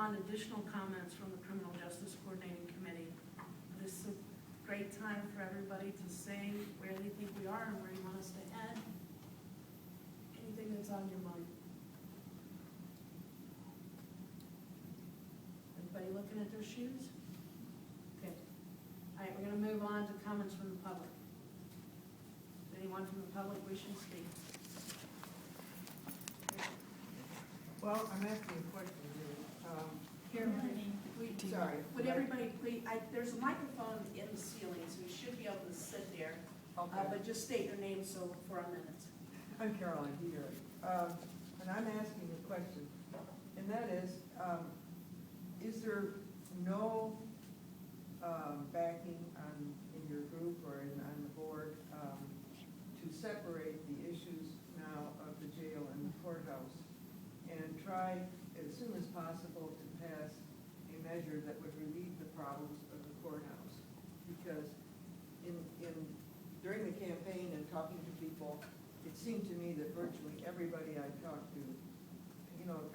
on additional comments from the Criminal Justice Coordinating Committee. This is a great time for everybody to say where they think we are and where you want us to head. Anything that's on your mind. Everybody looking at their shoes? Okay. All right, we're gonna move on to comments from the public. Is anyone from the public wishing to speak? Well, I'm asking a question here. Here, Sorry. would everybody please, there's a microphone in the ceiling, so you should be able to sit there. Okay. But just state your name so for our minutes. I'm Caroline Dieter, and I'm asking a question, and that is there no backing in your group or on the board to separate the issues now of the jail and the courthouse and try as soon as possible to pass a measure that would relieve the problems of the courthouse? Because during the campaign and talking to people, it seemed to me that virtually everybody I talked to,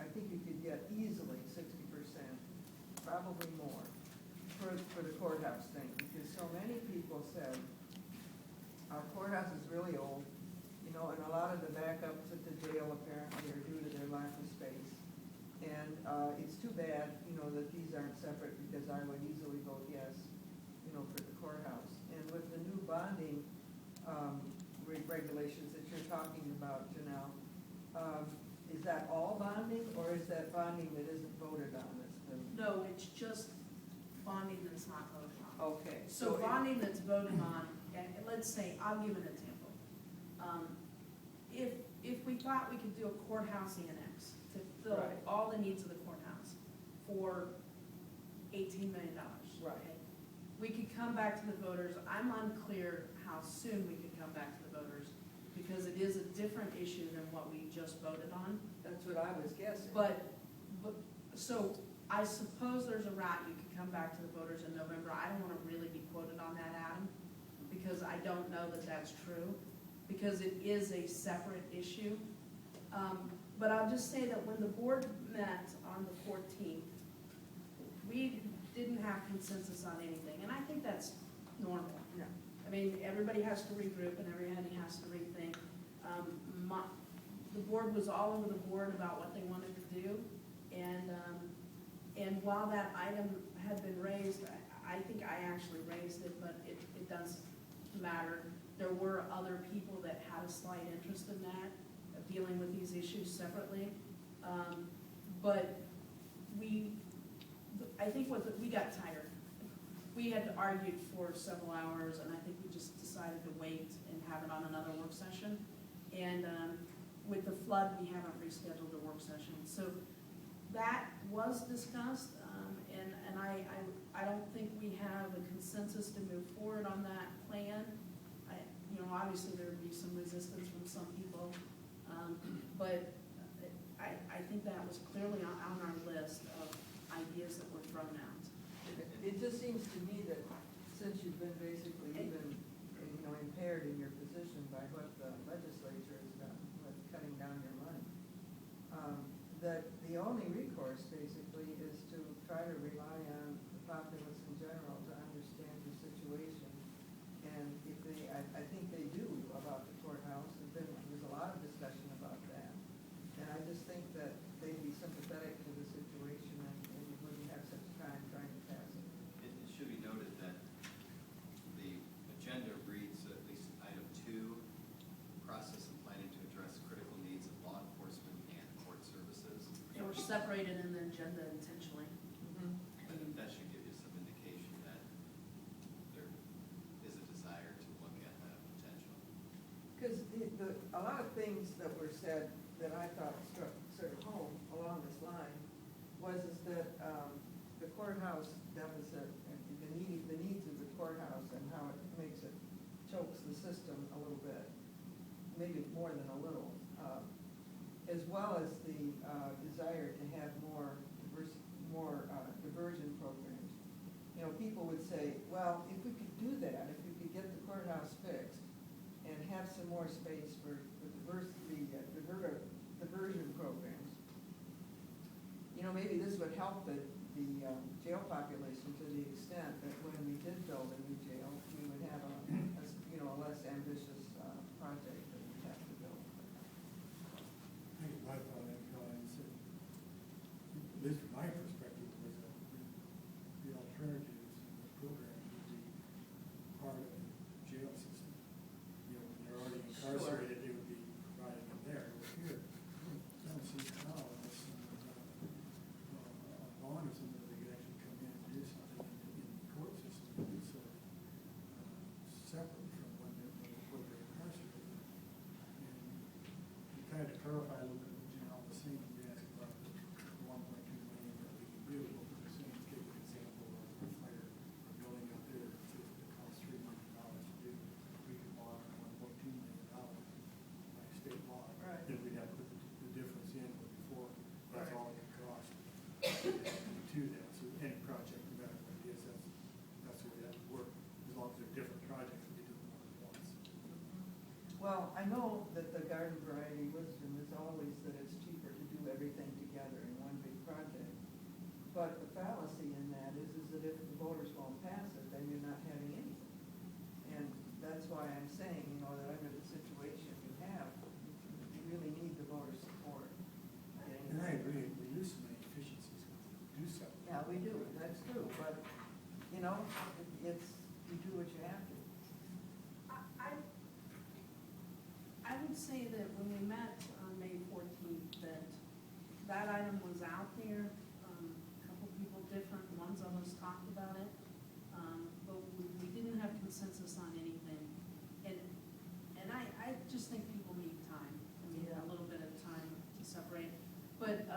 I think you could get easily 60%, probably more, for the courthouse thing, because so many people said, our courthouse is really old, and a lot of the backups at the jail apparently are due to their lack of space. And it's too bad, that these aren't separate, because I would easily vote yes, for the courthouse. And with the new bonding regulations that you're talking about, Janelle, is that all bonding, or is that bonding that isn't voted on? No, it's just bonding that's not voted on. Okay. So bonding that's voted on, and let's say, I'll give an example. If we thought we could do a courthouse annex to fill Right. all the needs of the courthouse for $18 million. Right. Okay? We could come back to the voters. I'm unclear how soon we could come back to the voters, because it is a different issue than what we just voted on. That's what I was guessing. But so I suppose there's a route you could come back to the voters in November. I don't want to really be quoted on that, Adam, because I don't know that that's true, because it is a separate issue. But I'll just say that when the board met on the 14th, we didn't have consensus on anything, and I think that's normal. Yeah. I mean, everybody has to regroup and everybody has to rethink. The board was all over the board about what they wanted to do, and while that item had been raised, I think I actually raised it, but it doesn't matter. There were other people that had a slight interest in that, of dealing with these issues separately. But I think we got tired. We had argued for several hours, and I think we just decided to wait and have it on another work session. And with the flood, we haven't rescheduled the work session. So that was discussed, and I don't think we have a consensus to move forward on that plan. Obviously there would be some resistance from some people, but I think that was clearly on our list of ideas that were thrown out. It just seems to me that since you've been basically even, impaired in your position by what the legislature has done with cutting down your money, that the only recourse basically is to try to rely on the populace in general to understand your situation. And if I think they do about the courthouse, there's a lot of discussion about that. And I just think that they'd be sympathetic to the situation and you wouldn't have such time trying to pass it. It should be noted that the agenda reads, at least item 2, process and planning to address critical needs of law enforcement and court services. They were separated in the agenda intentionally. I think that should give you some indication that there is a desire to look at that potential. Because a lot of things that were said that I thought struck sort of home along this line was that the courthouse deficit and the needs of the courthouse and how it makes it chokes the system a little bit, maybe more than a little, as well as the desire to have more diversion programs. People would say, well, if we could do that, if we could get the courthouse fixed and have some more space for diversion programs, maybe this would would help the jail population to the extent that when we did build a new jail, we would have a less ambitious project that we have to build. I think my thought, at least from my perspective, was that the alternatives in this program would be part of the jail system. You know, when they're already incarcerated, they would be provided in there. But here, I don't see how unless a bond or something, they could actually come in and do something in the court system that's separate from when they're incarcerated. And to kind of clarify a little bit, all the same, you asked about the 1.2 million that we can do, but the same, give an example of a fire, a building out there that costs $3 million to do. We could bond $1.2 million by state law. Right. Then we'd have to put the difference in before, that's Right. all it cost to that. So any project, no matter what it is, that's the way that would work. As long as they're different projects, we do them all at once. Well, I know that the garden variety wisdom is always that it's cheaper to do everything together in one big project. But the fallacy in that is that if the voters won't pass it, then you're not having anything. And that's why I'm saying, that under the situation you have, you really need the voter support. And I agree, we lose so many efficiencies, do something. Yeah, we do, that's true, but, you do what you have to. I would say that when we met on May 14th, that item was out there. A couple people, different ones of us talked about it, but we didn't have consensus on anything. And I just think people need time. I mean, Yeah. a little bit of time to separate. But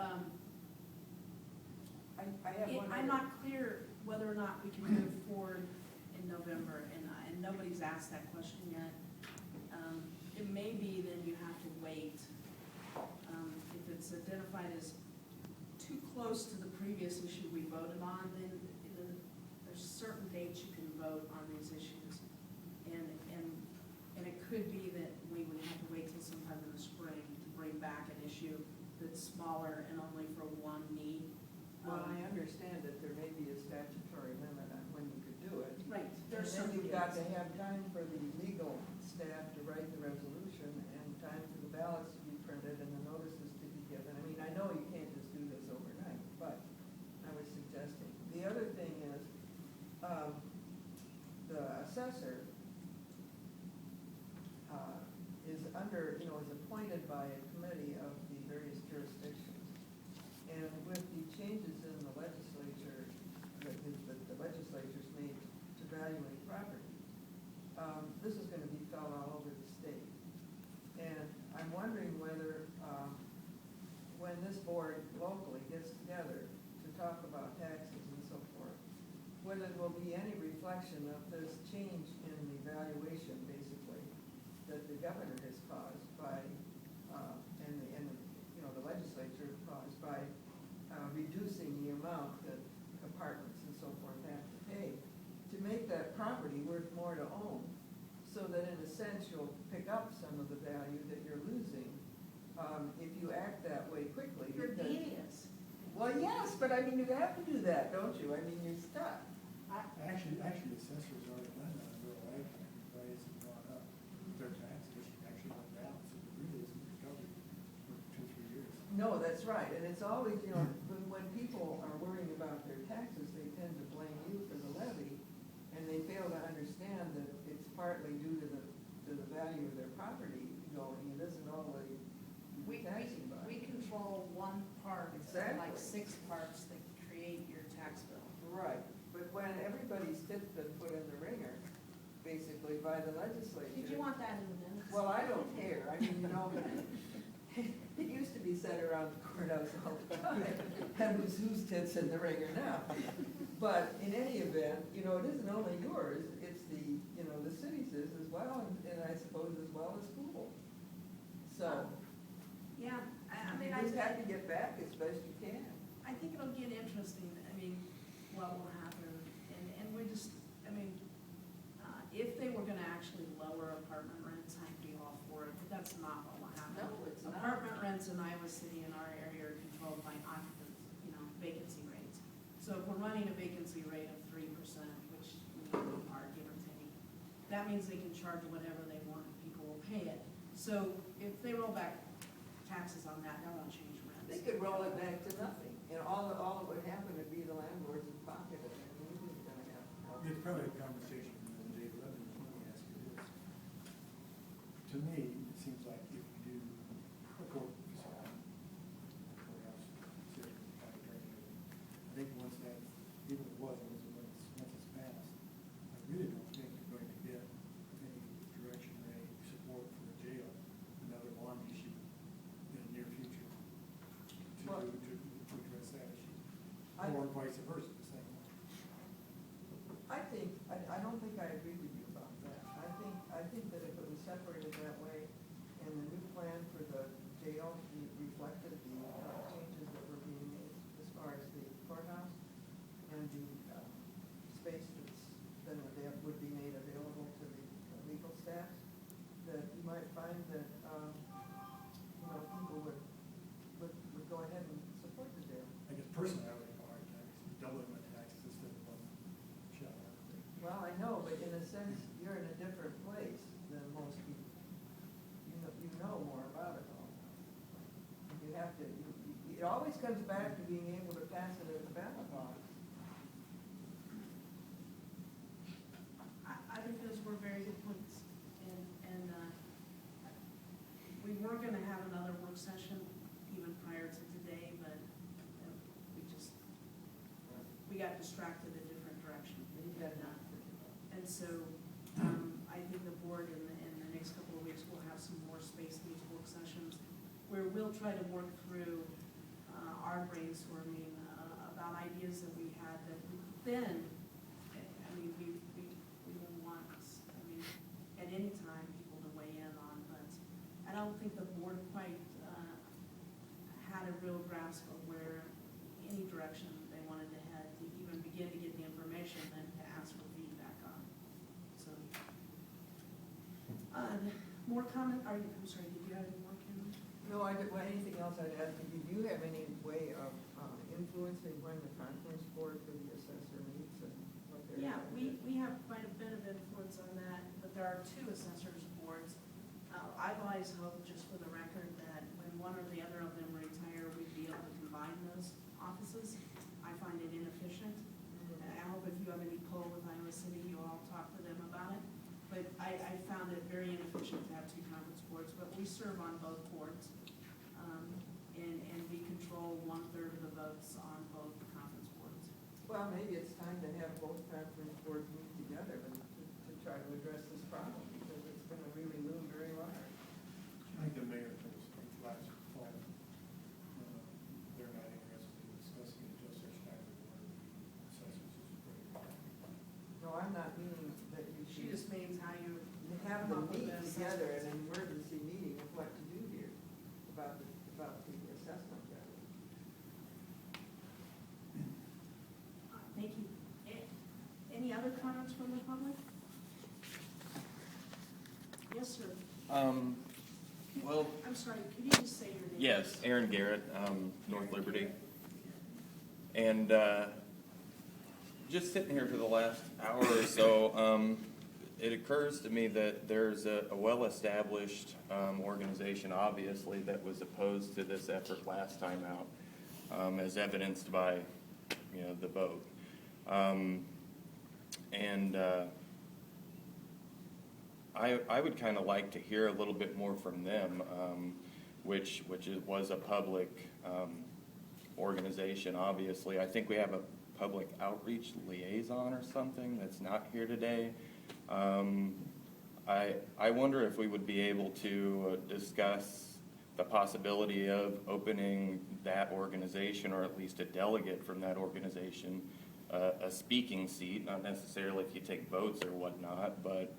I have one I'm other- not clear whether or not we can move forward in November, and nobody's asked that question yet. It may be that you have to wait. If it's identified as too close to the previous issue we voted on, then there's certain dates you can vote on these issues. And it could be that we would have to wait till sometime in the spring to bring back an issue that's smaller and only for one need. Well, I understand that there may be a statutory limit on when you could do it. Right, And there's then certain you've got to dates. have time for the legal staff to write the resolution and time for the ballots to be printed and the notices to be given. I mean, I know you can't just do this overnight, but I was suggesting. The other thing is, the assessor is is appointed by a committee of the various jurisdictions. And with the changes in the legislature, that the legislature's made to valuing property, this is gonna be felt all over the state. And I'm wondering whether, when this board locally gets together to talk about taxes and so forth, whether there will be any reflection of this change in the valuation, basically, that the governor has caused by, and the legislature has caused by reducing the amount that apartments and so forth have to pay to make that property worth more to own, so that in a sense you'll pick up some of the value that you're losing if you act that way quickly. You're because- devious. Well, yes, but I mean, you have to do that, don't you? I mean, you're stuck. Actually, the assessors already done that in rural ag, prices have gone up, their taxes actually went down, so there really isn't recovery for 2-3 years. No, that's right, and it's always, when people are worrying about their taxes, they tend to blame you for the levy, and they fail to understand that it's partly due to the value of their property going, it isn't always taxing by. We control one part, of Exactly. like 6 parts that create your tax bill. Right, but when everybody's tit's been put in the ringer, basically by the legislature. Did you want that in the minutes? Well, I don't care, I mean, it used to be said around the courthouse all the time, and whose tits in the ringer now. But in any event, it isn't only yours, it's the city's is as well, and I suppose as well as school. So, Yeah, I mean, you just have to get back as best you can. I think it'll get interesting, what will happen, and we just, if they were gonna actually lower apartment rents, I'd be all for it, but that's not what will happen. No, it's not. Apartment rents in Iowa City in our area are controlled by occupancy, vacancy So if we're running a vacancy rate of 3%, which we are, give or take, that means they can charge whatever they want, and people will pay it. So if they roll back taxes on that won't change rents. They could roll it back to nothing, and all that would happen would be the landlords in pocket of it, and we were gonna have. It's probably a conversation for another day, but let me ask you this. To me, it seems like if you do a court facility, courthouse, city, county attorney, I think once that, even if it was, once it's passed, I really don't think you're going to get any direction or any support for the jail, another bond issue in the near future Well, to address that issue. I- Or vice versa, the same way. I don't think I agree with you about that. I think that if it was separated that way, and the new plan for the jail reflected the changes that were being made as far as the courthouse and the space that would be made available to the legal staff, that you might find that, people would go ahead and support the jail. I guess personally, I would have a hard time doubling my taxes instead of one shot. Well, I know, but in a sense, you're in a different place than most people. You know more about it all. You have to, it always comes back to being able to pass it as a ballot box. I think those were very good points, and we were gonna have another work session even prior to today, but we got distracted a different direction. And so, I think the board in the next couple of weeks will have some more space in these work sessions, where we'll try to work through, our brainstorming, about ideas that we had that then, we will want, at any time, people to weigh in on, but I don't think the board quite, had a real grasp of where, any direction they wanted to head, to even begin to get the information and to ask for feedback on. So, more comment, I'm sorry, did you have any more, Kim? No, anything else I'd ask you, do you have any way of influencing when the conference board for the assessor meets and what they're? Yeah, we have quite a bit of influence on that, but there are two assessors boards. I've always hoped, just for the record, that when one or the other of them retire, we'd be able to combine those offices. I find it inefficient. And I hope if you have any pull with Iowa City, you all talk to them about it. But I found it very inefficient to have two conference boards, but we serve on both boards. And we control 1/3 of the votes on both conference boards. Well, maybe it's time to have both conference boards meet together to try to address this problem, because it's gonna really loom very large. I think the mayor told us last fall, they're not interested in discussing it until such time as one of the assessors is ready. No, I'm not meaning that you She should just means how you have come them up with meet the together in assessments. an emergency meeting of what to do here about the assessment value. Thank you. Any other comments from the public? Yes, sir. Well, I'm sorry, could you just say your name? yes, Aaron Garrett, North Liberty. And just sitting here for the last hour or so, it occurs to me that there's a well-established organization, obviously, that was opposed to this effort last time out, as evidenced by, the vote. I would kind of like to hear a little bit more from them, which was a public organization, obviously. I think we have a public outreach liaison or something that's not here today. I wonder if we would be able to discuss the possibility of opening that organization, or at least a delegate from that organization, a speaking seat, not necessarily if you take votes or whatnot, but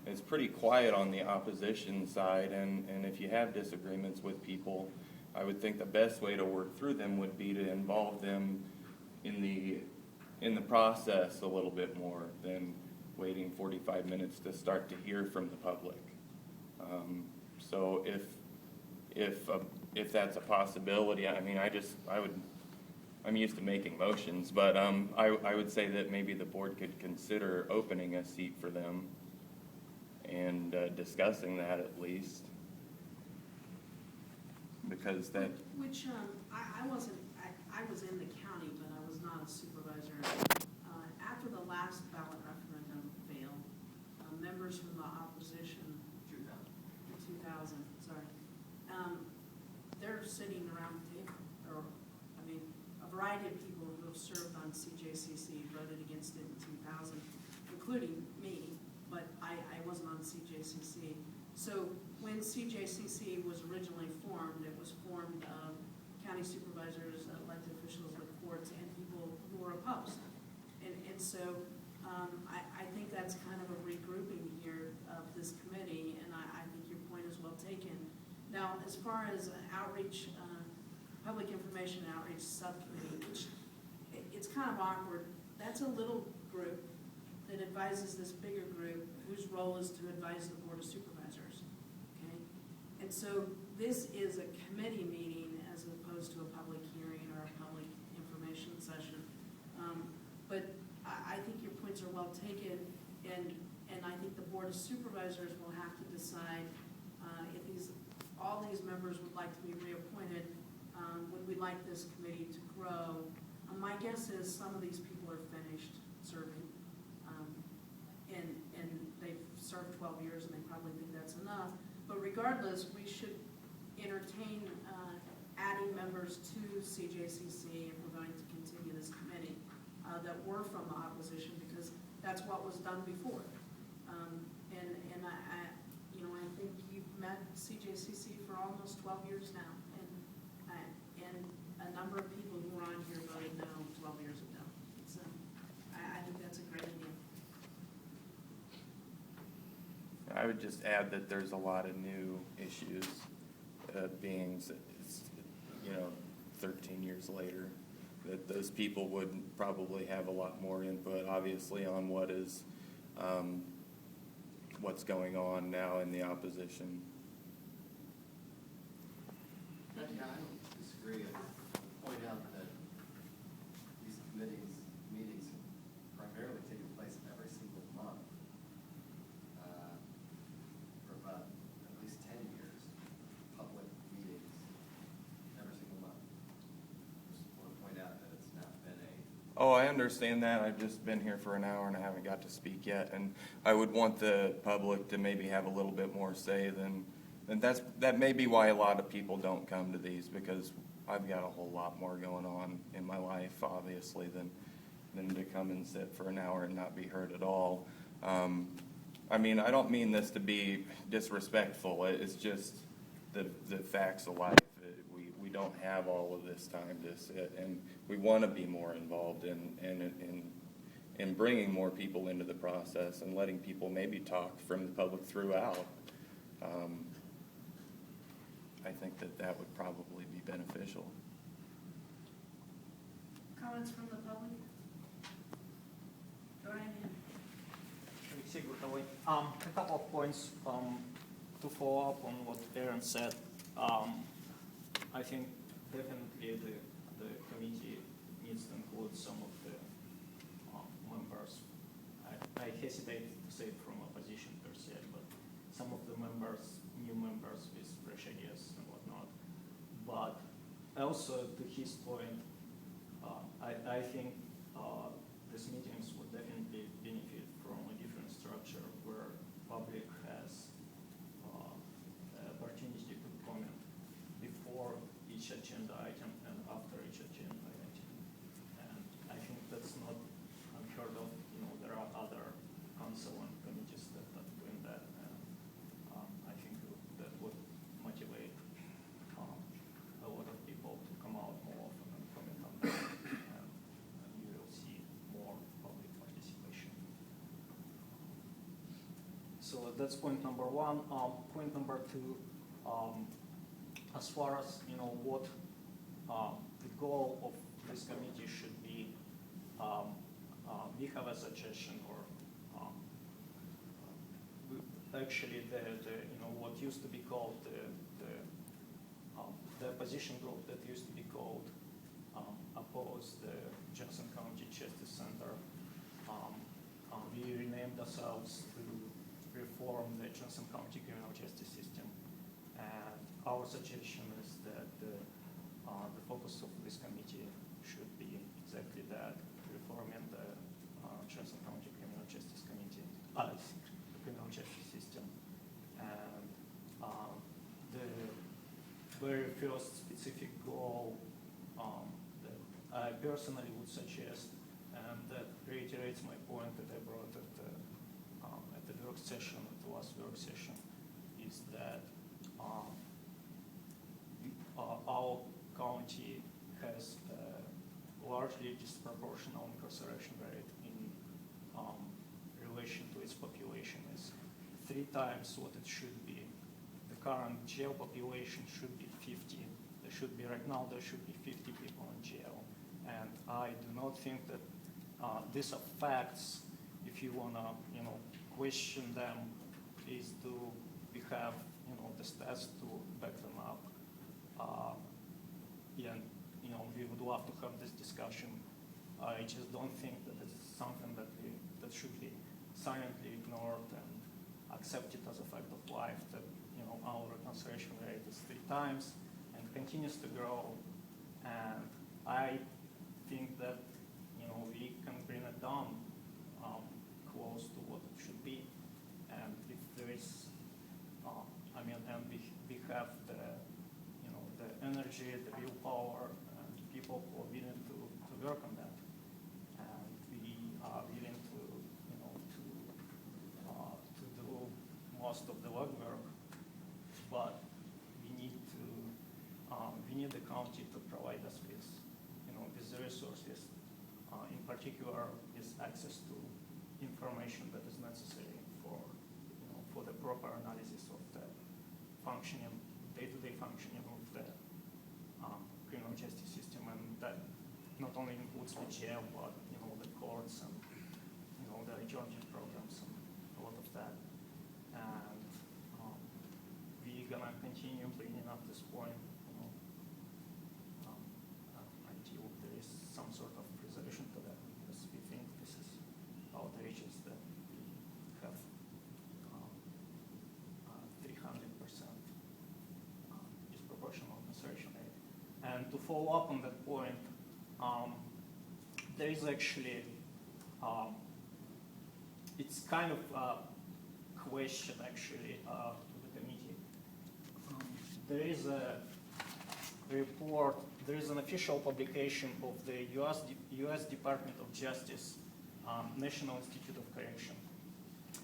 it's pretty quiet on the opposition side, and if you have disagreements with people, I would think the best way to work through them would be to involve them in the process a little bit more than waiting 45 minutes to start to hear from the public. So if that's a possibility, I I'm used to making motions, but I would say that maybe the board could consider opening a seat for them and discussing that at least. Because that, Which, I wasn't, I was in the county, but I was not a supervisor. After the last ballot referendum failed, members from the opposition, 2000, sorry, they're sitting around the table, or, I mean, a variety of people who have served on CJCC voted against it in 2000, including me, but I wasn't on CJCC. So when CJCC was originally formed, it was formed of county supervisors, elected officials, the courts, and people who were opposed. And so I think that's kind of a regrouping here of this committee, and I think your point is well taken. Now, as far as outreach, public information outreach subcommittee, which it's kind of awkward. That's a little group that advises this bigger group whose role is to advise the Board of Supervisors, okay? And so this is a committee meeting as opposed to a public hearing or a public information session. But I think your points are well taken, and I think the Board of Supervisors will have to decide if all these members would like to be reappointed, would we like this committee to grow? My guess is some of these people are finished serving, and they've served 12 years and they probably think that's enough. But regardless, we should entertain adding members to CJCC if we're going to continue this committee that were from the opposition, because that's what was done before. And I think you've met CJCC for almost 12 years now, and a number of people who were on here voted no 12 years ago. So I think that's a great idea. I would just add that there's a lot of new issues being, 13 years later, that those people would probably have a lot more input, obviously, on what is, what's going on now in the opposition. Yeah, I don't disagree. I point out that these meetings primarily taking place every single month for about at least 10 years, public meetings every single month. Just want to point out that it's not been a... Oh, I understand that. I've just been here for an hour and I haven't got to speak yet. And I would want the public to maybe have a little bit more say than that may be why a lot of people don't come to these, because I've got a whole lot more going on in my life, obviously, than to come and sit for an hour and not be heard at all. I mean, I don't mean this to be disrespectful. It's just the facts of life. We don't have all of this time to sit, and we want to be more involved in bringing more people into the process and letting people maybe talk from the public throughout. I think that would probably be beneficial. Comments from the public? Go ahead. A couple of points to follow up on what Aaron said. I think definitely the committee needs to include some of the members. I hesitate to say it from opposition per se, but some of the members, new members with fresh ideas and whatnot. But also to his point, I think these meetings would definitely benefit from a different structure where public has opportunity to comment before each agenda item and after each agenda item. And I think that's not unheard of. There are other council and committees that are doing that, and I think that would motivate a lot of people to come out more often and comment on that, and you will see more public participation. So that's point number one. Point number two, as far as what the goal of this committee should be, we have a suggestion, or actually what used to be called the opposition group that used to be called opposed the Johnson County Justice Center. We renamed ourselves to reform the Johnson County criminal justice system. And our suggestion is that the focus of this committee should be exactly that, reforming the Johnson County criminal justice criminal justice system. And the very first specific goal that I personally would suggest, and that reiterates my point that I brought at the work session, at the last work session, is that our county has a largely disproportional incarceration rate in relation to its population. Is 3 times what it should be. The current jail population should be 50. There should be, right now, there should be 50 people in jail. And I do not think that these are facts. If you want to, question them, is do we have, the stats to back them up? And, we would love to have this discussion. I just don't think that this is something that should be silently ignored and accepted as a fact of life, that, our reconciliation rate is 3 times and continues to grow. And I think that, we can bring it down close to what it should be. And if there is, and we have the, the energy, the willpower, and people who are willing to work on that. And we are willing to, to do most of the legwork, but we need the county to provide us with, with the resources. In particular, is access to information that is necessary for the proper analysis of the functioning, day-to-day functioning of the criminal justice system, and that not only includes the jail, but the courts and the adjournment programs and a lot of that. And we're gonna continue bringing up this point, until there is some sort of resolution to that, because we think this is outrageous that we have 300% disproportional incarceration rate. And to follow up on that point, there is actually, it's kind of a question actually to the committee. There is a report, there is an official publication of the US Department of Justice National Institute of Correction.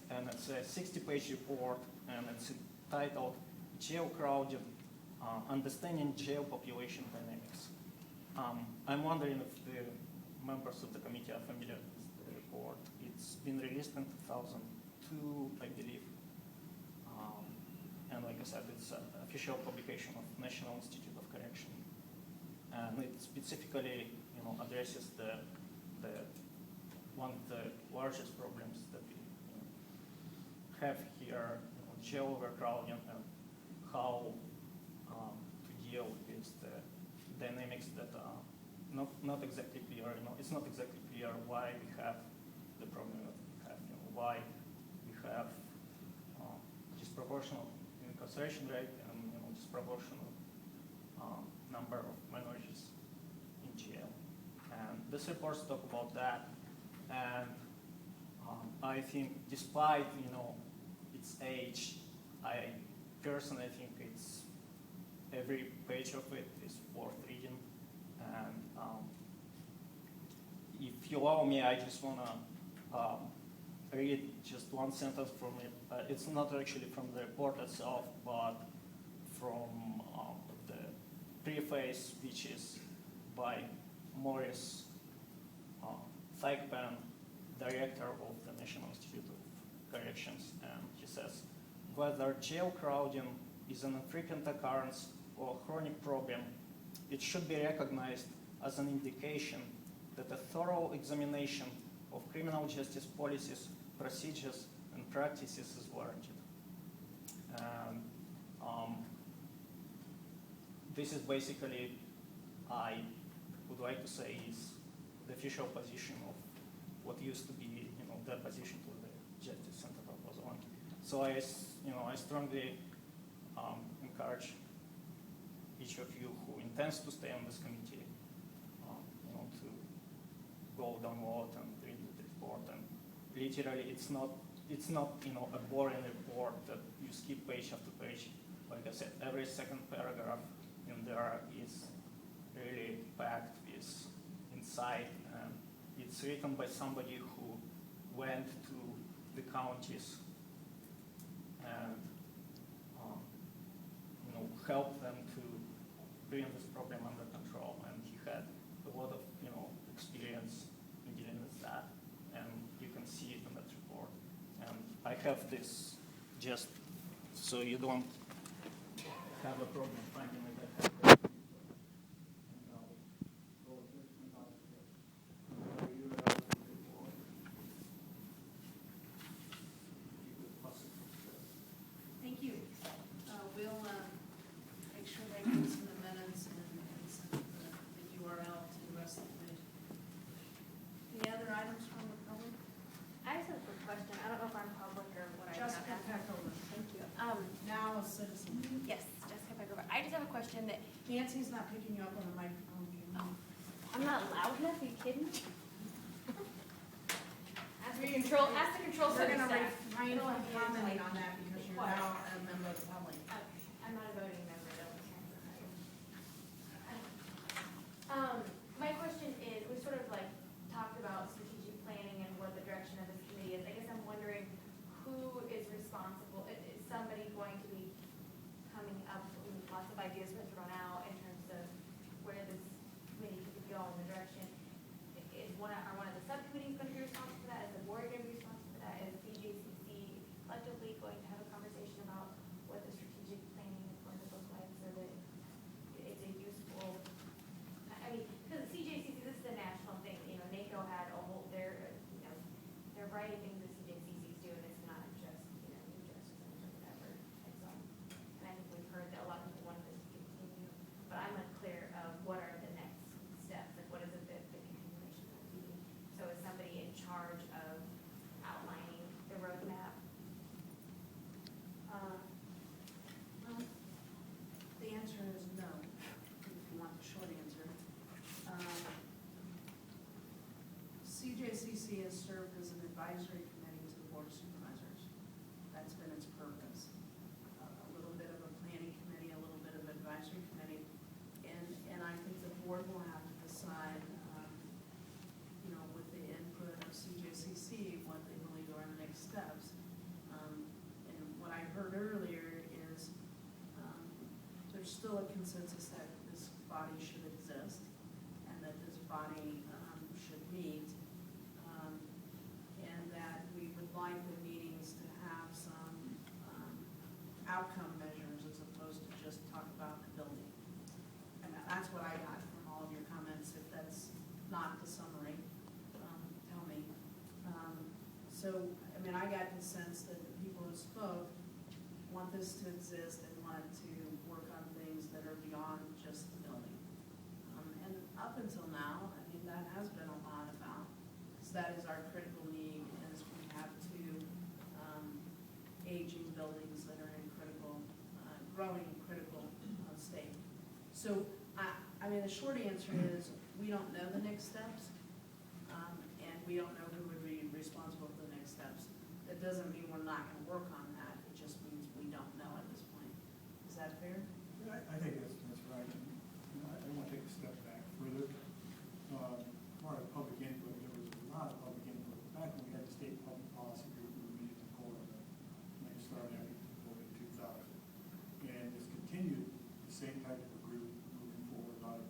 And it's a 60-page report, and it's entitled Jail Crowding, Understanding Jail Population Dynamics. I'm wondering if the members of the committee are familiar with the report. It's been released in 2002, I believe. And like I said, it's an official publication of National Institute of Correction. And it specifically, addresses the one of the largest problems that we have here, jail overcrowding, and how to deal with the dynamics that are not exactly clear. It's not exactly clear why we have the problem that we have. Why we have disproportional incarceration rate and disproportional number of minorities in jail. And this report talk about that. And I think, despite its age, I personally think it's every page of it is worth reading. And if you allow me, I just want to read just one sentence from it. It's not actually from the report itself, but from the preface, which is by Maurice Thigpen, director of the National Institute of Corrections, and he says, whether jail crowding is an infrequent occurrence or a chronic problem, it should be recognized as an indication that a thorough examination of criminal justice policies, procedures, and practices is warranted. And this is basically, I would like to say is the official position of what used to be, the position to the Justice Center proposal. And so I strongly encourage each of you who intends to stay on this committee, to go download and read the report. And literally, it's not a boring report that you skip page after page. Like I said, every second paragraph in there is really packed with insight, and it's written by somebody who went to the counties and helped them to bring this problem under control. And he had a lot of experience in dealing with that, and you can see it in that report. And I have this just so you don't have a problem finding it. I have it. And I'll go with this and I'll just you it out a bit more. You could possibly just Thank you. We'll make sure they get some of the minutes and send the URL to the rest of the committee. Any other items from the public? I just have a quick question. I don't know if I'm public or what I Jessica have. Peckover, thank you. Um, Now a citizen. yes, Jessica Peckover. I just have a question that Nancy's not picking you up on the microphone. I'm not loud enough. Are you kidding? Ask the control We're center gonna staff. refrain from commenting on that because you're now a member of the public. I'm not a voting member, though. My question is, we sort of talked about strategic planning and what the direction of this committee is. I guess I'm wondering who is responsible. Is somebody going to be coming up with lots of ideas for thrown out in terms of where this committee could go in the direction? Are one of the subcommittees going to be responsible for that? Is the board going to be responsible for that? Is CJCC collectively going to have a conversation about what the strategic planning is going to look like so that it's a useful, because CJCC, this is a national thing, NACO had a whole, there are a variety of things that CJCCs do, and it's not just, New Justice Center or whatever. And I think we've heard that a lot of people want this to continue, but I'm unclear of what are the next steps, and what is it that the continuation will be. So is somebody in charge of outlining the roadmap? Well, the answer is no, if you want the short answer. CJCC has served as an advisory committee to the Board of Supervisors. That's been its purpose. A little bit of a planning committee, a little bit of advisory committee. And I think the board will have to decide, with the input of CJCC, what they believe are the next steps. And what I heard earlier is there's still a consensus that this body should exist and that this body should meet, and that we would like the meetings to have some outcome measures as opposed to just talk about the building. And that's what I got from all of your comments. If that's not the summary, tell me. So, I got the sense that the people who spoke want this to exist and want to work on things that are beyond just the building. And up until now, that has been a lot about, because that is our critical need, is we have two aging buildings that are in critical, growing critical state. So, the short answer is, we don't know the next steps, and we don't know who would be responsible for the next steps. That doesn't mean we're not gonna work on that, it just means we don't know at this point. Is that fair? I think that's right. I want to take a step back further. Part of public input, there was a lot of public input. Back when we had the state public policy group, we were meeting in court, when it started in 2000. And it's continued the same type of a group moving forward, a lot of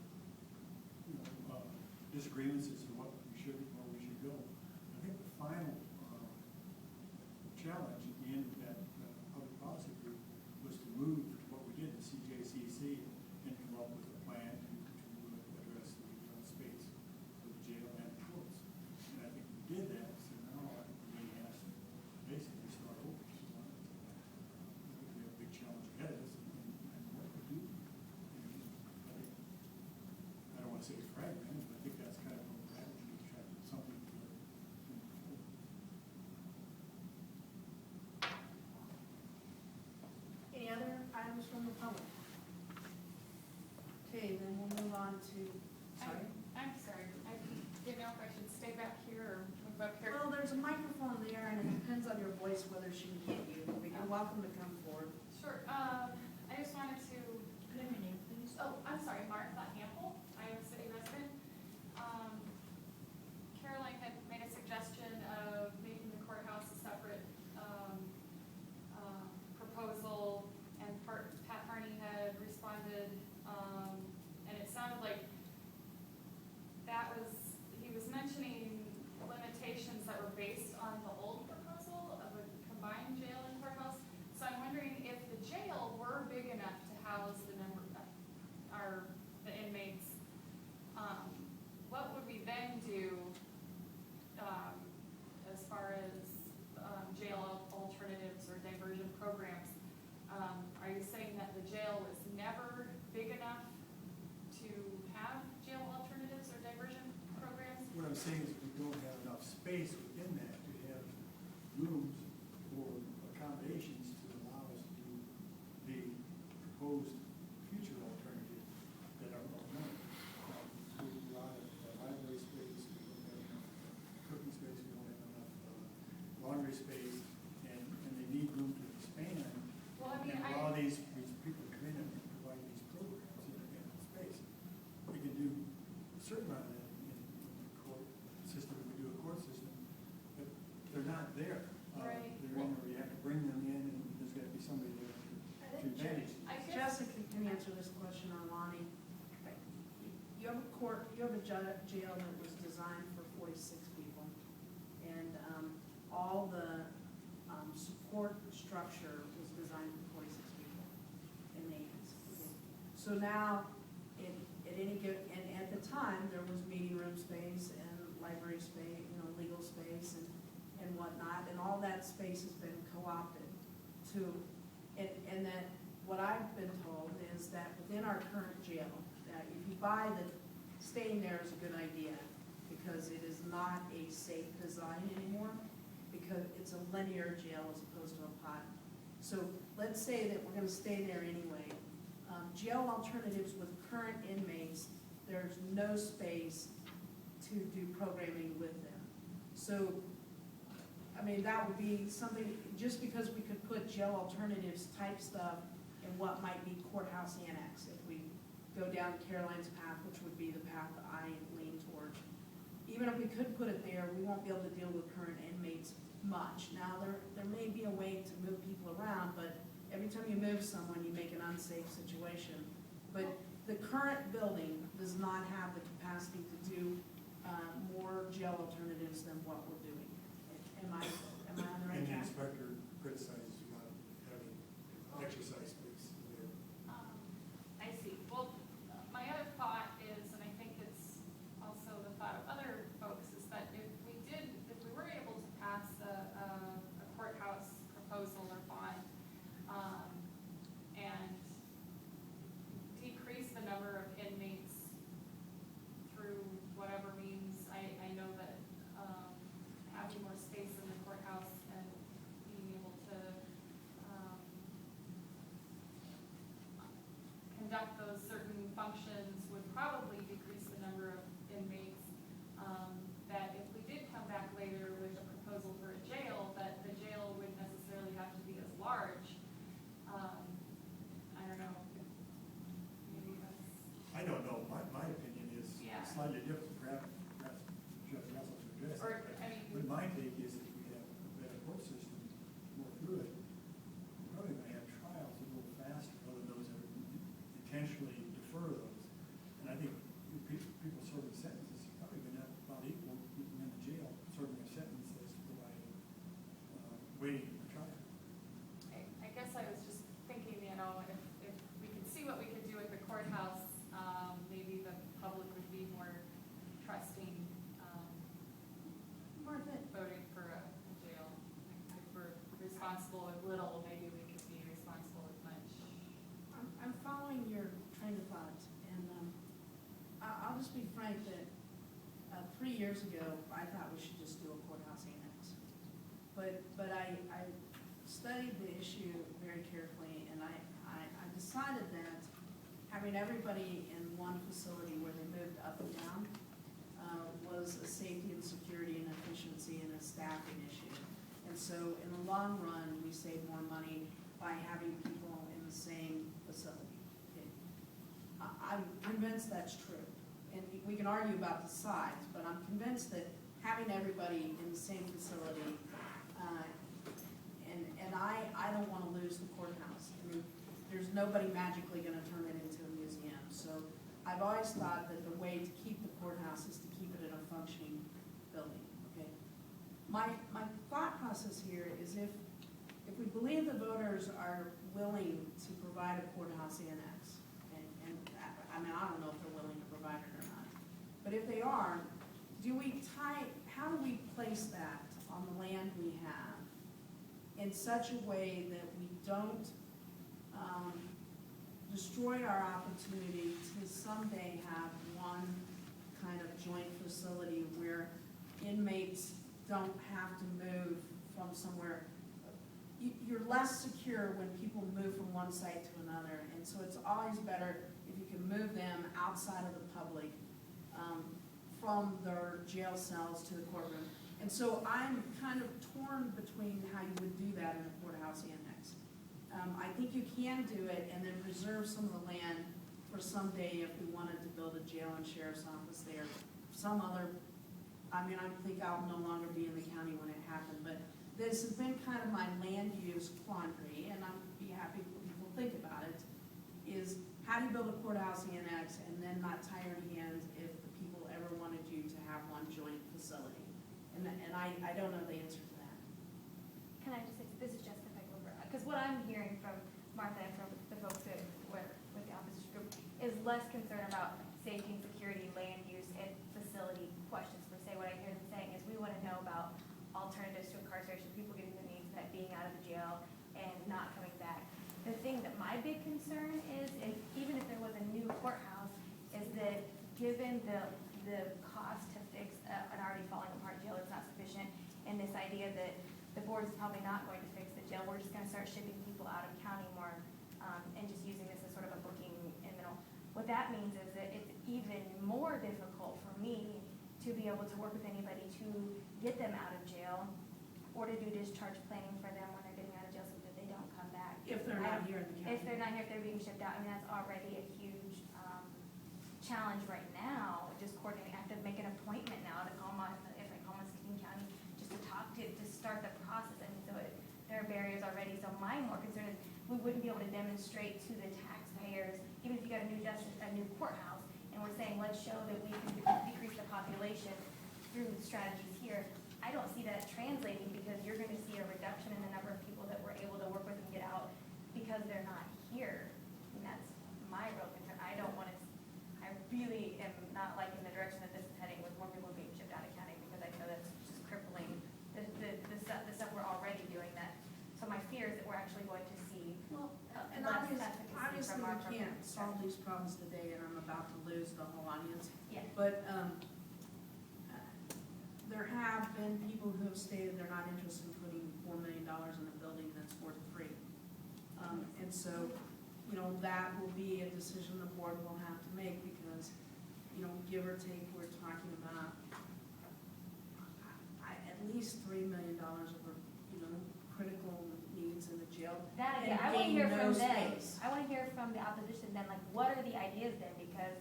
disagreements as to what we should, where we should go. I think the final challenge at the end of that public policy group was to move to what we did in CJCC and come up with a plan to address the space for the jail and the courts. And I think we did that, so now I think we have to basically start over. I think we have a big challenge ahead of us and what to do. And I don't want to say it's fragmented, public. Okay, then we'll move on to, sorry. I'm sorry, I didn't know if I should stay back here or move up here. Well, there's a microphone there, and it depends on your voice whether she can hear you. But you're welcome to come forward. Sure, I just wanted to. Good name, please. Oh, I'm sorry, Martha Hample, Iowa City resident. Caroline had made a suggestion of making the courthouse a separate, proposal, and Pat Harney had responded, and it sounded like that was, he was mentioning limitations that were based on the old proposal of a combined jail and courthouse. So I'm wondering if the jail were big enough to house the number, the inmates, what would we then do, as far as, jail alternatives or diversion programs? Are you saying that the jail was never big enough to have jail alternatives or diversion programs? What I'm saying is we don't have enough space within that to have rooms or accommodations to allow us to do the proposed future alternatives that are known. There's a lot of library space, we don't have enough cooking space, we don't have enough laundry space, and they need room to expand. Well, I mean, And allow these people to come in and provide these programs in space. We can do a certain amount of that in the court system, we do a court system, but they're not there. Right. They're in there, you have to bring them in, and there's got to be somebody there to manage. I guess, Jessica can answer this question on Lonnie. You have a court, you have a jail that was designed for 46 people, and all the support structure was designed for 46 people in maintenance. So now, at any given, and at the time, there was meeting room space and library space, legal space and whatnot, and all that space has been co-opted to, and that, what I've been told is that within our current jail, that if you buy the, staying there is a good idea, because it is not a safe design anymore, because it's a linear jail as opposed to a pod. So let's say that we're gonna stay there anyway. Jail alternatives with current inmates, there's no space to do programming with them. So, I mean, that would be something, just because we could put jail alternatives type stuff in what might be courthouse annex, if we go down Caroline's path, which would be the path that I lean towards. Even if we could put it there, we won't be able to deal with current inmates much. Now, there may be a way to move people around, but every time you move someone, you make an unsafe situation. But the current building does not have the capacity to do more jail alternatives than what we're doing. Am I on the right And the track? inspector criticizes you not having exercise space there. I see. Well, my other thought is, and I think it's also the thought of other folks, is that if we were able to pass a courthouse proposal or bond, and decrease the number of inmates through whatever means, I know that, having more space in the courthouse and being able to, conduct those certain functions would probably decrease the number of inmates. That if we did come back later with a proposal for a jail, that the jail wouldn't necessarily have to be as large. I don't know, maybe that's, I don't know, my opinion is Yeah. slightly different, perhaps Jeff Russell to address Or, it. I mean- But my take is if we have a better court system, more fluid, we're probably gonna have trials a little faster, other than those that are intentionally defer those. And I think if people serving sentences, you're probably gonna have about equal people in the jail serving a sentence as providing, waiting for trial. I guess I was just thinking, if we could see what we could do at the courthouse, maybe the public would be more trusting, Martha, voting for a jail. If we're responsible with little, maybe we could be responsible with much. I'm following your train of thought, and I'll just be frank that 3 years ago, I thought we should just do a courthouse annex. But I studied the issue very carefully, and I decided that having everybody in one facility where they moved up and down was a safety and security and efficiency and a staffing issue. And so in the long run, we save more money by having people in the same facility. I'm convinced that's true. And we can argue about the size, but I'm convinced that having everybody in the same facility, and I don't want to lose the courthouse. I mean, there's nobody magically going to turn it into a museum. So I've always thought that the way to keep the courthouse is to keep it in a functioning building, okay? My thought process here is if we believe the voters are willing to provide a courthouse annex, and I mean, I don't know if they're willing to provide it or not, but if they are, how do we place that on the land we have in such a way that we don't destroy our opportunity to someday have one kind of joint facility where inmates don't have to move from somewhere. You're less secure when people move from one site to another, and so it's always better if you can move them outside of the public, from their jail cells to the courtroom. And so I'm kind of torn between how you would do that in a courthouse annex. I think you can do it and then preserve some of the land for someday if we wanted to build a jail and sheriff's office there. Some other, I mean, I think I'll no longer be in the county when it happened, but this has been kind of my land use quandary, and I'd be happy when people think about it, is how do you build a courthouse annex and then not tie your hands if the people ever wanted you to have one joint facility? And I don't know the answer to that. Can I just say, this is Jessica Peckover, because what I'm hearing from Martha and from the folks that were with the opposition group is less concern about safety and security, land use, and facility questions per se. What I hear them saying is we want to know about alternatives to incarceration, people getting the needs met, being out of the jail, and not coming back. The thing that my big concern is, even if there was a new courthouse, is that given the cost to fix an already falling apart jail, it's not sufficient, and this idea that the board is probably not going to fix the jail, we're just going to start shipping people out of county more, and just using this as sort of a booking in the middle. What that means is that it's even more difficult for me to be able to work with anybody to get them out of jail or to do discharge planning for them when they're getting out of jail so that they don't come back. If they're not here in the county. If they're not here, if they're being shipped out, I mean, that's already a huge challenge right now, just coordinating. I have to make an appointment now to call if I call Muscatine County, just to talk to start the process. And so there are barriers already. So my more concern is we wouldn't be able to demonstrate to the taxpayers, even if you got a new courthouse, and we're saying, let's show that we can decrease the population through strategies here. I don't see that translating because you're going to see a reduction in the number of people that we're able to work with and get out because they're not here. And that's my real concern. I really am not liking the direction that this is heading with more people being shipped out of county because I know that's just crippling the stuff we're already doing that. So my fear is that we're actually going to see And less obviously efficacy from our we can't program. solve these problems today, and I'm about to lose the whole audience. Yeah. But there have been people who have stated they're not interested in putting $4 million in a building that's worth $3 million. And so, that will be a decision the board will have to make because, give or take, we're talking about at least $3 million of, critical needs in the jail. That and again, I want to gain hear no from them. space. I want to hear from the opposition then, like, what are the ideas then? Because,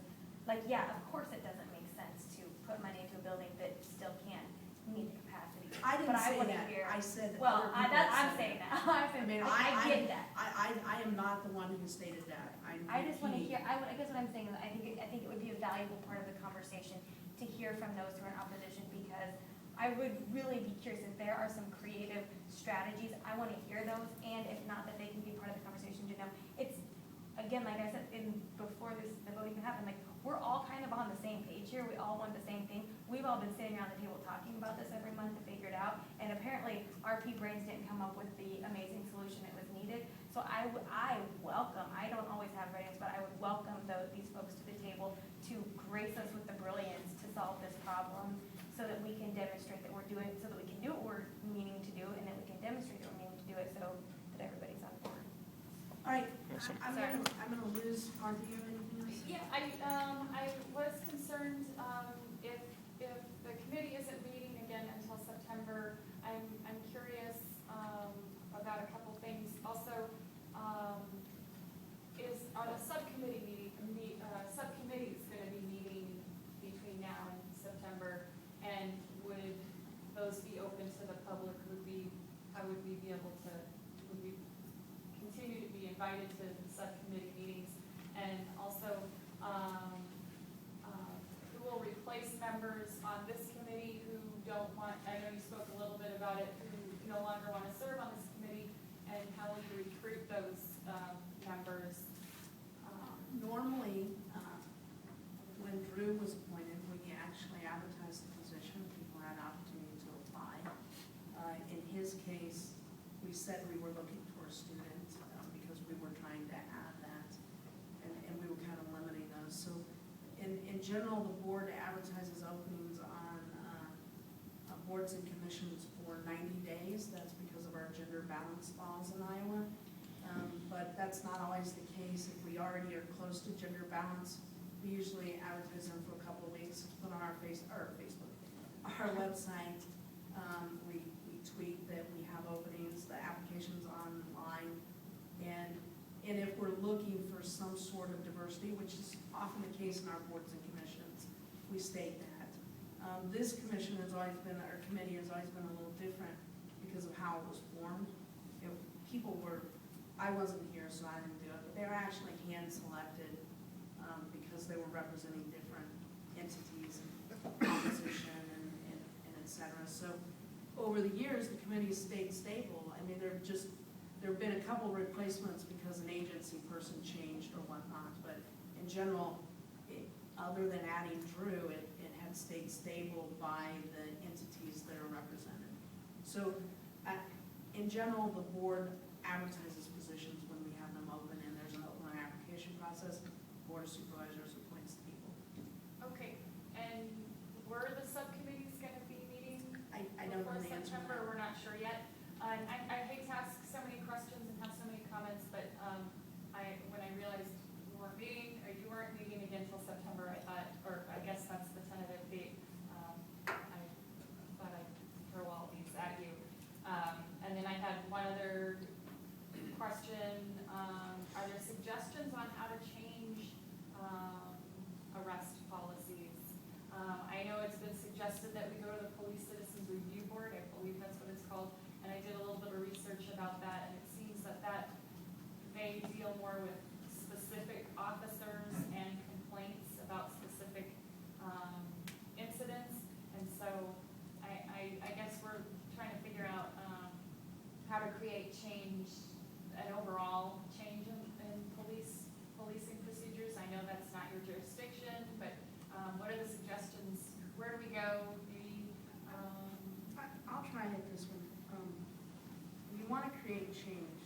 of course it doesn't make sense to put money into a building that still can't meet the capacity. I didn't But I say wanna that. hear- I said that Well, other people I'm said saying that. that. I get that. I am not the one who stated that. I just want to hear, I guess what I'm saying is I think it would be a valuable part of the conversation to hear from those who are in opposition because I would really be curious if there are some creative strategies. I want to hear those, and if not, that they can be part of the conversation to know. It's, again, like I said, before the vote even happened, like, we're all kind of on the same page here. We all want the same thing. We've all been sitting around the table talking about this every month to figure it out, and apparently RP brains didn't come up with the amazing solution that was needed. So I welcome, I don't always have right answers, but I would welcome these folks to the table to grace us with the brilliance to solve this problem so that we can demonstrate that we're doing, so that we can do what we're meaning to do, and that we can demonstrate that we're meaning to do it so that everybody's on board. All right, Awesome. I'm gonna lose, Martha, you have anything else? Yeah, I was concerned, if the committee isn't meeting again until September, I'm curious, about a couple things. Also, are the subcommittees gonna be meeting between now and September? And would those be open to the public? How would we be able to, would we continue to be invited to subcommittee meetings? And also, who will replace members on this committee who don't want, I know you spoke a little bit about it, who no longer want to serve on this committee, and how will you recruit those members? Normally, when Drew was appointed, we actually advertised the position, people had an opportunity to apply. In his case, we said we were looking for a student, because we were trying to add that, and we were kind of limiting those. So in general, the board advertises openings on boards and commissions for 90 days. That's because of our gender balance laws in Iowa. But that's not always the case. If we already are close to gender balance, we usually advertise them for a couple of weeks, put on our Facebook, our website. We tweet that we have openings, the application's online. And if we're looking for some sort of diversity, which is often the case in our boards and commissions, we state that. This commission has always been, our committee has always been a little different because of how it was formed. People were, I wasn't here, so I didn't do it, but they were actually hand-selected because they were representing different entities and composition and et cetera. So over the years, the committee has stayed stable. I mean, there have been a couple replacements because an agency person changed or whatnot, but in general, other than adding Drew, it had stayed stable by the entities that are represented. So in general, the board advertises positions when we have them open, and there's an open application process. Board of Supervisors appoints the people. Okay, and were the subcommittees going to be meeting I don't know before the answer to September? that. We're not sure yet. I hate to ask so many questions and have so many comments, but when I realized you weren't meeting, or you weren't meeting again until September, I thought, or I guess that's the tentative date. I thought I'd throw all these at you. And then I had one other question. Are there suggestions on how to change arrest policies? I know it's been suggested that we go to the Police Citizens Review Board. I believe that's what it's called. And I did a little bit of research about that, and it seems that may deal more with specific officers and complaints about specific incidents. And so I guess we're trying to figure out how to create change, an overall change in policing procedures. I know that's not your jurisdiction, but what are the suggestions? Where do we go? I'll try it this one. You want to create change,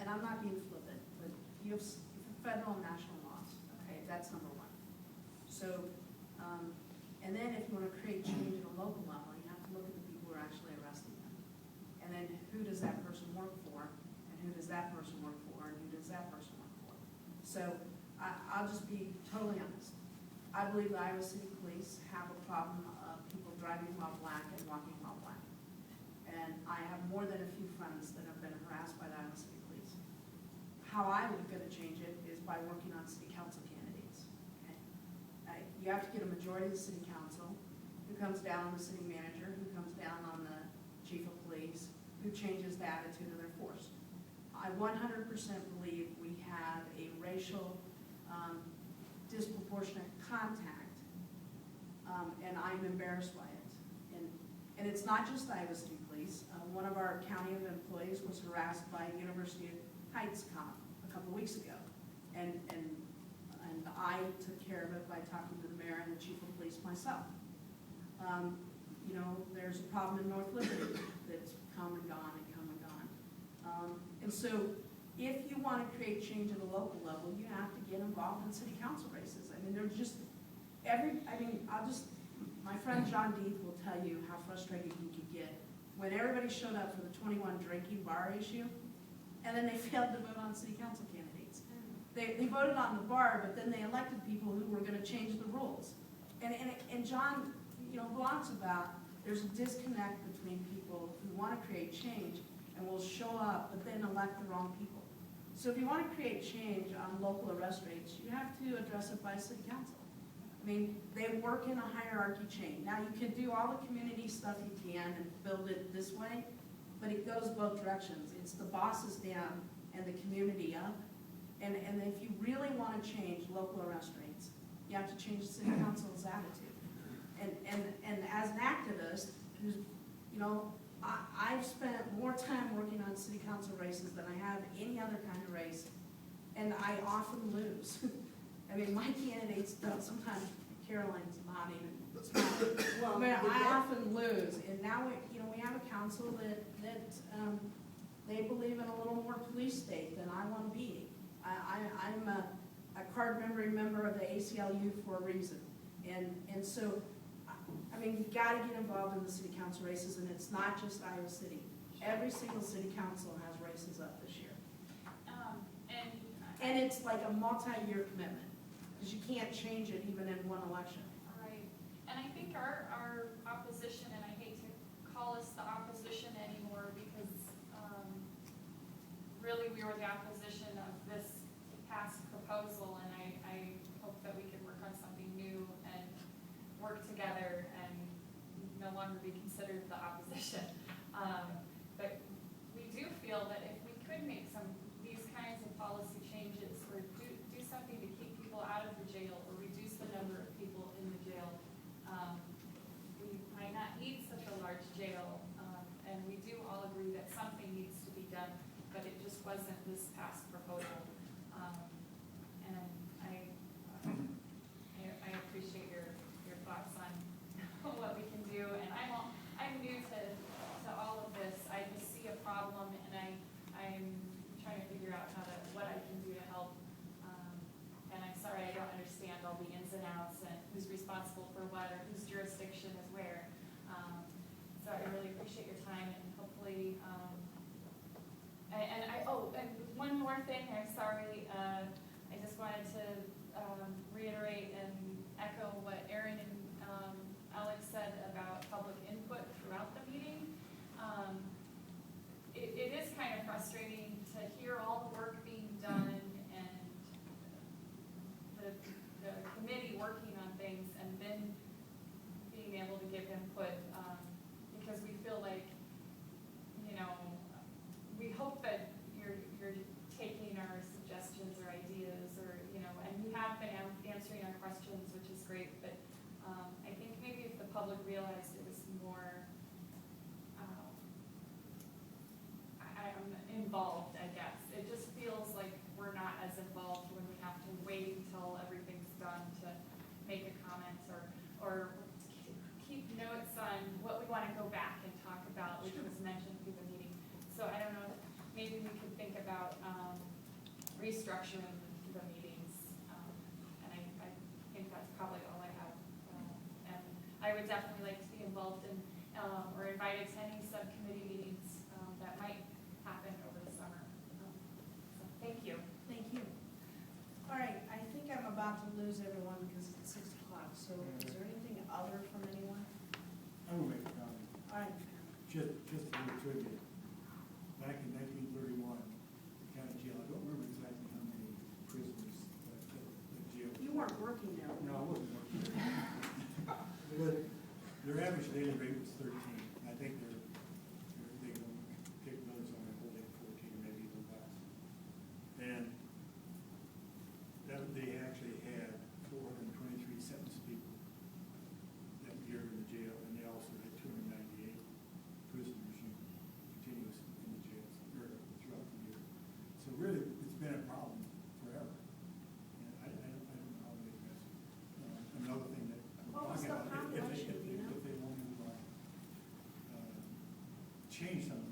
and I'm not being flippant, but you have federal and national laws. Okay, that's number one. So, and then if you want to create change at a local level, you have to look at the people who are actually arresting them. And then who does that person work for, and who does that person work for, and who does that person work for? So I'll just be totally honest. I believe the Iowa City Police have a problem of people driving while black and walking while black. And I have more than a few friends that have been harassed by the Iowa City Police. How I would get to change it is by working on city council candidates. Okay? You have to get a majority of the city council, who comes down on the city manager, who comes down on the chief of police, who changes the attitude of their force. I 100% believe we have a racial disproportionate contact, and I'm embarrassed by it. And it's not just the Iowa City Police. One of our county employees was harassed by a University Heights cop a couple of weeks ago, and I took care of it by talking to the mayor and the chief of police myself. You know, there's a problem in North Liberty that's come and gone and come and gone. And so if you want to create change at a local level, you have to get involved in city council races. I mean, they're just, my friend John Deeth will tell you how frustrated he could get. When everybody showed up for the 21 drinking bar issue, and then they failed to vote on city council candidates. They voted on the bar, but then they elected people who were gonna change the rules. And John, talks about, there's a disconnect between people who wanna create change and will show up, but then elect the wrong people. So if you wanna create change on local arrest rates, you have to address it by city council. I mean, they work in a hierarchy chain. Now, you can do all the community stuff you can and build it this way, but it goes both directions. It's the bosses down and the community up. And if you really want to change local arrest rates, you have to change the city council's attitude. And as an activist, who's, I've spent more time working on city council races than I have any other kind of race, and I often lose. I mean, my candidates don't, sometimes Caroline's nodding and smiling. Well, I often lose, and now we have a council that they believe in a little more police state than I want to be. I'm a card-member member of the ACLU for a reason, and so, I mean, you got to get involved in the city council races, and it's not just Iowa City. Every single city council has races up this year, and it's like a multi-year commitment, because you can't change it even in one election. Right, and I think our opposition, and I hate to call us the opposition anymore, because really we were the opposition of this past proposal, and I hope that we can work on something new and work together and no longer be considered the opposition. But we do feel that if we could make these kinds of policy changes, or do something to keep people out of the jail, or reduce the number of people in the jail, we might not need such a large jail, and we do all agree that something needs to be done, but it just wasn't this past proposal. And I appreciate your thoughts on what we can do, and I'm new to all of this. I just see a problem, and I'm trying to figure out what I can do to help. And I'm sorry I don't understand all the ins and outs and who's responsible for what, or whose jurisdiction is where. So I really appreciate your time, and hopefully, and one more thing, I'm sorry, I just wanted to reiterate and echo what Aaron and Alex said about public input throughout the meeting. It is kind of frustrating to hear all the work being done and the committee working on things, and then being able to give input, because we feel like, we hope that you're taking our suggestions or ideas, or, and you have been answering our questions, which is great, but I think maybe if the public realized it was more involved, I guess. It just feels like we're not as involved when we have to wait until everything's done to make a comment, or keep notes on what we want to go back and talk about, which was mentioned through the meeting. So I don't know, maybe we could think about restructuring the meetings, and I think that's probably all I have. And I would definitely like to be involved in, or invited to any subcommittee meetings that might happen over the summer. So thank you. Thank you. All right, I think I'm about to lose everyone because it's 6 o'clock, so is there anything other from anyone? I'm gonna make a comment. All right. Just a little trivia. Back in 1931, the county jail, I don't remember exactly how many prisoners the jail. You weren't working there. No, I wasn't working. But their average daily rate was 13. I think they can take another on their whole day 14, or maybe even less. And they actually had 423 sentenced people that year in the jail, and they also had 298 prisoners continuous in the jails throughout the year. So really, it's been a problem forever. And I don't know how they address it. Another thing that I'm What was talking the about, population, do you know? if they want to change some of